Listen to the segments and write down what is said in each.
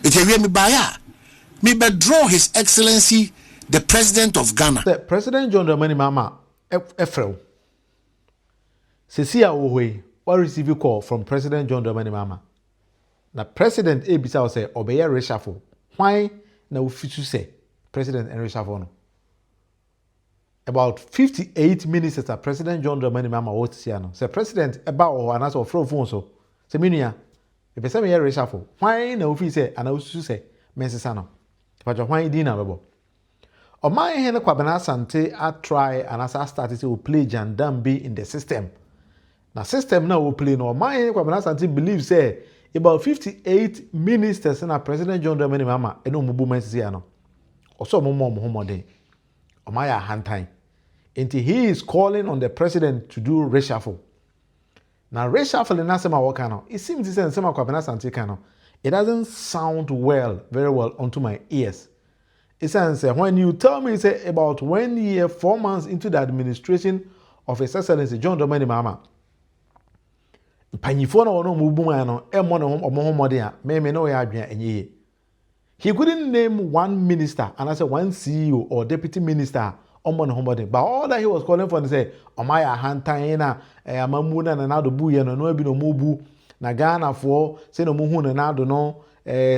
It is me baya. Me draw His Excellency the President of Ghana. The President John Dramani Mahama Efrel. Cecilia Owe, or receive a call from President John Dramani Mahama. Now President Ebisa say obey reshuffle. Why now fitu say President and reshuffle no? About 58 minutes after President John Dramani Mahama was here. Say President about or an answer from phone so. Say minia. If say me reshuffle. Why now fi say and I say mensesano. But why dinner babo? Omanhene Kwabena Asante a try and as I started to play Jandambi in the system. Now system now will play no Omanhene Kwabena Asante believes say about 58 ministers na President John Dramani Mahama eno mubu mensiano. Also mo day. Omaya handtime. Until he is calling on the president to do reshuffle. Now reshuffle in Nasema Wakano. It seems to say Nasema Kwabena Asante kano. It doesn't sound very well onto my ears. It says when you tell me say about 1 year, 4 months into the administration of His Excellency John Dramani Mahama. Panyifo na wono mubuma no emo no omohomode a me no ya adwen enye. He couldn't name one minister and I said one CEO or deputy minister omo no homode. But all that he was calling for say omaya hantan na amamuna na nado buye no no bi no mobu na Ghana for say no muhu na nado no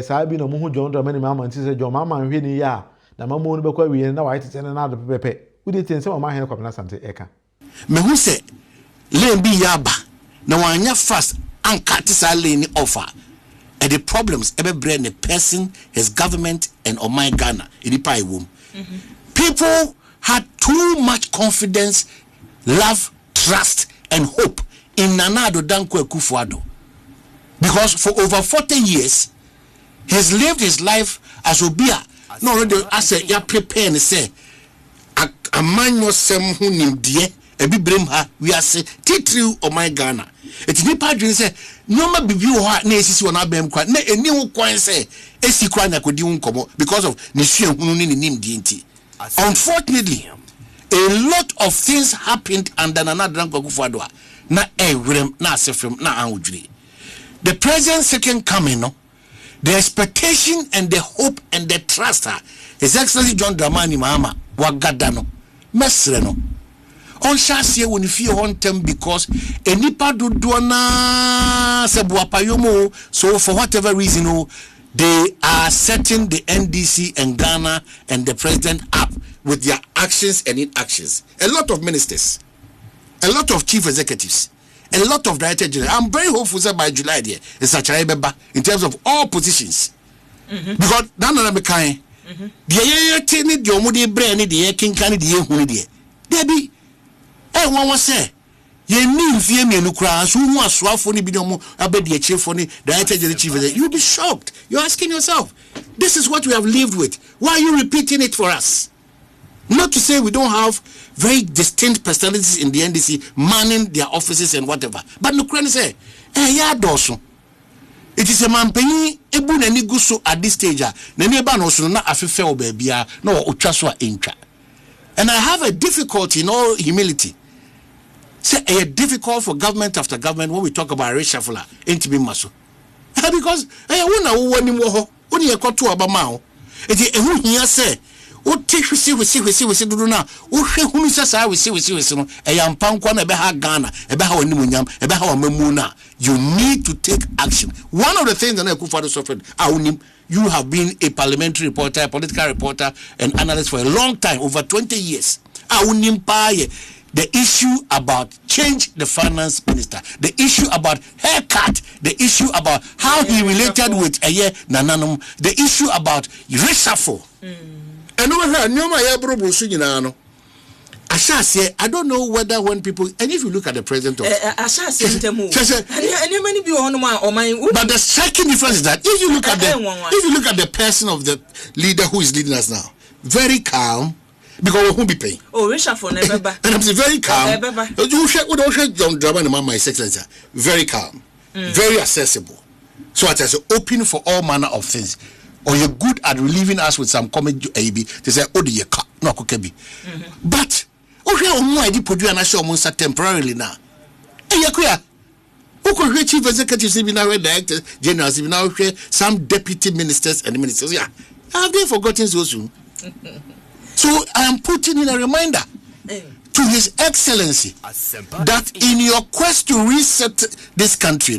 saa bi no muhu John Dramani Mahama nti say John Mahama hwe ni ya na mamu no bekwa wi na wa tete na nado pepepe. We dey think say Omanhene Kwabena Asante eka. Me hu say lembi yaba na wanya fast anka tisa lane offer. And the problems every brain the person, his government and Oman Ghana in the pie womb. People had too much confidence, love, trust, and hope in Nana Addo Dankwa Akufo-Addo. Because for over 40 years, he's lived his life as Obia. No, already as a ya prepare and say, a man no sem who nim die, a bibrim ha, we are say, titru Oman Ghana. It's ni padrin say, no ma bibi ho na esisi wona abem kwa na eni ho kwan say esi kwa na kodi unkomo because of ne hwe hunu ni nim die nti. Unfortunately, a lot of things happened under Nana Addo Dankwa Akufo-Addo na ewrem na asefrem na anwudwire. The president's second coming, no, the expectation and the hope and the trust His Excellency John Dramani Mahama wagadano mesreno on shasi Munufie hontem because enipa dodo na sebuapayomo. So for whatever reason, they are setting the NDC and Ghana and the president up with their actions and inactions. A lot of ministers, a lot of chief executives, a lot of director general. I'm very hopeful that by July there is such a in terms of all positions. Because Nana Bekai, the tini the omudi brain the king can the huni there. Debbie, one was say, ye mean fear me nukra, so who was swafoni bidomo, abedi chiefoni, director general chief. You'll be shocked. You're asking yourself, this is what we have lived with. Why are you repeating it for us? Not to say we don't have very distinct personalities in the NDC manning their offices and whatever. But Ukraine say, yeah, doso. It is a man paying ebu na niguso at this stage. Na neba no so na afefe obebia na otwaswa enka. And I have a difficulty in all humility. Say a difficult for government after government when we talk about reshuffle intimi maso. Because wona wo ni mo ho, oni e kwato abama ho. Eti ehu hia say o take we see do na o hwe hunu sasa we see no eyampa nkwa na ebe ha Ghana ebe ha onimunyam ebe ha mamu na. You need to take action. One of the things that Akufo-Addo suffered, you have been a parliamentary reporter, a political reporter and analyst for a long time, over 20 years. The issue about change the finance minister, the issue about haircut, the issue about how he related with Nananum, the issue about reshuffle. And over here, I don't know whether when people, and if you look at the president of but the striking difference is that if you look at the person of the leader who is leading us now, very calm, because we won't be paying. Oh, reshuffle never. And I'm very calm. John Dramani Mahama, my excellency, very calm, very accessible. So it is open for all manner of things. Or you're good at relieving us with some comment AB to say, oh, the no could be. But okay, I did put you an assure temporarily now. Who chief executives, directors, generals, some deputy ministers and ministers? Yeah, have they forgotten so soon? So I am putting in a reminder to His Excellency that in your quest to reset this country,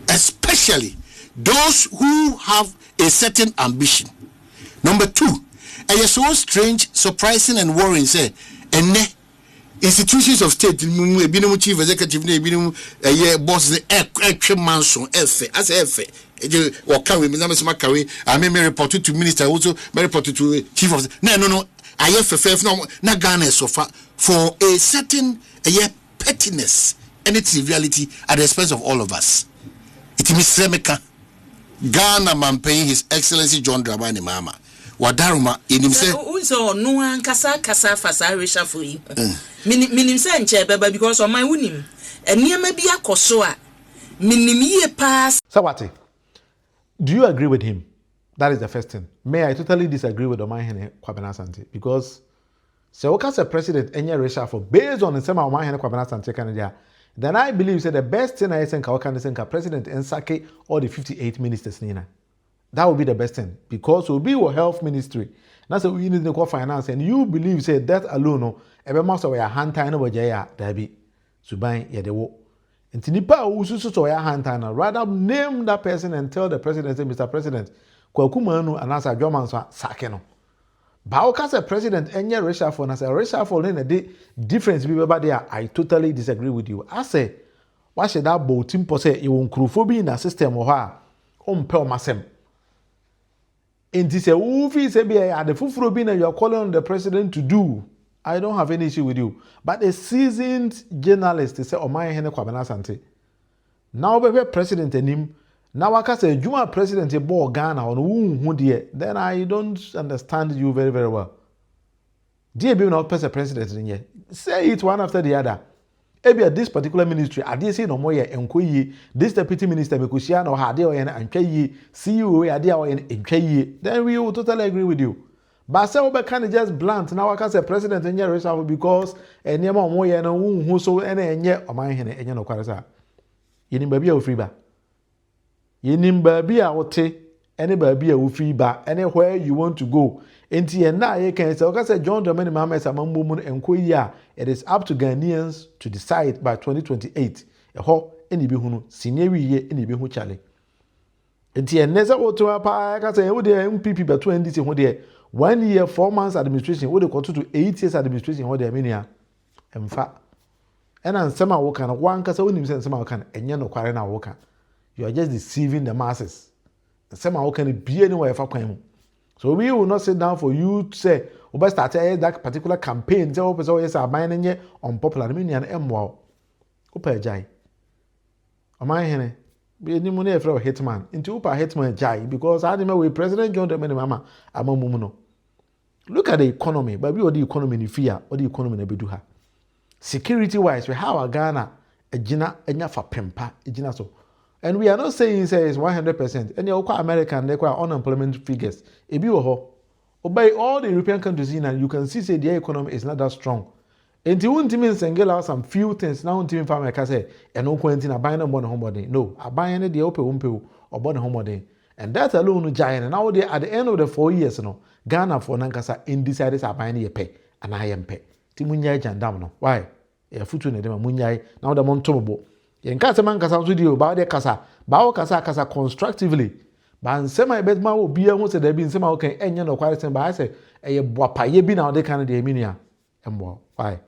especially those who have a certain ambition. Number two, and it's so strange, surprising, and worrying. Say, and institutions of state, chief executive, boss, mansion, as or carry, I may report to minister, also may report to chief of no. I have no Ghana so far for a certain pettiness and its triviality at the expense of all of us. It is Semeka Ghana man paying His Excellency John Dramani Mahama. Wadaruma in himself. So no one kasa fasa reshuffle. Minim say nche because of my winning. And near maybe a kosoa. Minim ye pass. Sawati, do you agree with him? That is the first thing. May I totally disagree with Omanhene Kwabena Asante because so as a president any reshuffle based on the same Omanhene Kwabena Asante Canada, then I believe that the best thing I think president and sake all the 58 ministers nina. That would be the best thing because we'll be our health ministry. That's what we need to call finance and you believe say that alone no every month we are hand time over jaya dabi suban ye de wo. Nti nipa ususu to ya hand time rather name that person and tell the president say Mr. President Kwakuma no anasa Adwoman so sake no. Ba o ka say president enye reshuffle na say reshuffle na the difference be about there. I totally disagree with you. I say why should that boating po say e won krofo in the system o ha o mpe o masem. Inti say ufi say be the fufuro bi na you are calling on the president to do. I don't have any issue with you. But a seasoned journalist say Omanhene Kwabena Asante. Now be president enim. Now I can say Juma president e bo Ghana on who there. Then I don't understand you very very well. Dear be not president in here. Say it one after the other. Maybe this particular ministry, I did say no more enkoyi. This deputy minister mekusia no hade o yen antwayi. CEO ade o yen antwayi. Then we will totally agree with you. But say we can just blunt. Now I can say president enye reshuffle because enema omo yen no hu so ene enye Omanhene enye no kwaresa. Yenim ba bia ofri ba. Yenim ba bia wote ene ba bia ofri ba anywhere you want to go. Enti na ye can say John Dramani Mahama is amammumun enkoyi a it is up to Ghanaians to decide by 2028. Eho eni bi hunu senior wiye eni bi hu chale. Enti eneza woto pa ka say wo de MPP ba 20 ho de 1 year 4 months administration wo de go to 8 years administration ho de amenia emfa. Ena nsema wo kan wan ka say wonim se nsema wo kan enye no kware na wo kan. You are just deceiving the masses. Nsema wo kan bie ni wo efa kwan mu. So we will not sit down for you to say, we better start that particular campaign. Say, oh, yes, I'm buying it unpopular. I mean, an M1. Upa jai. Omanhene, be any money for hitman. Into upa hitman jai because I remember with President John Dramani Mahama amamumuno. Look at the economy, but we are the economy in fear or the economy in beduha. Security wise, we have Ghana a jina enya for pempa a jina so. And we are not saying say it's 100%. And you're quite American, they're quite unemployment figures. If you obey all the European countries in and you can see say the economy is not that strong. And you won't even single out some few things now until farmer can say and no quarantine buying them on homebody. No, I buy any the open umpe or born homebody. And that alone giant. And now they at the end of the 4 years, Ghana for Nankasa indecided are buying a pay and I am pay. Timunya jandam no. Why? A futu ne dem munyai now the montomo. Yen kasa man kasa studio ba de kasa ba o kasa constructively ba nsema ebetma wo bia ho se da bi nsema wo kan enye no kware sen ba say eye boapaye bi na o de kan de eminia embo why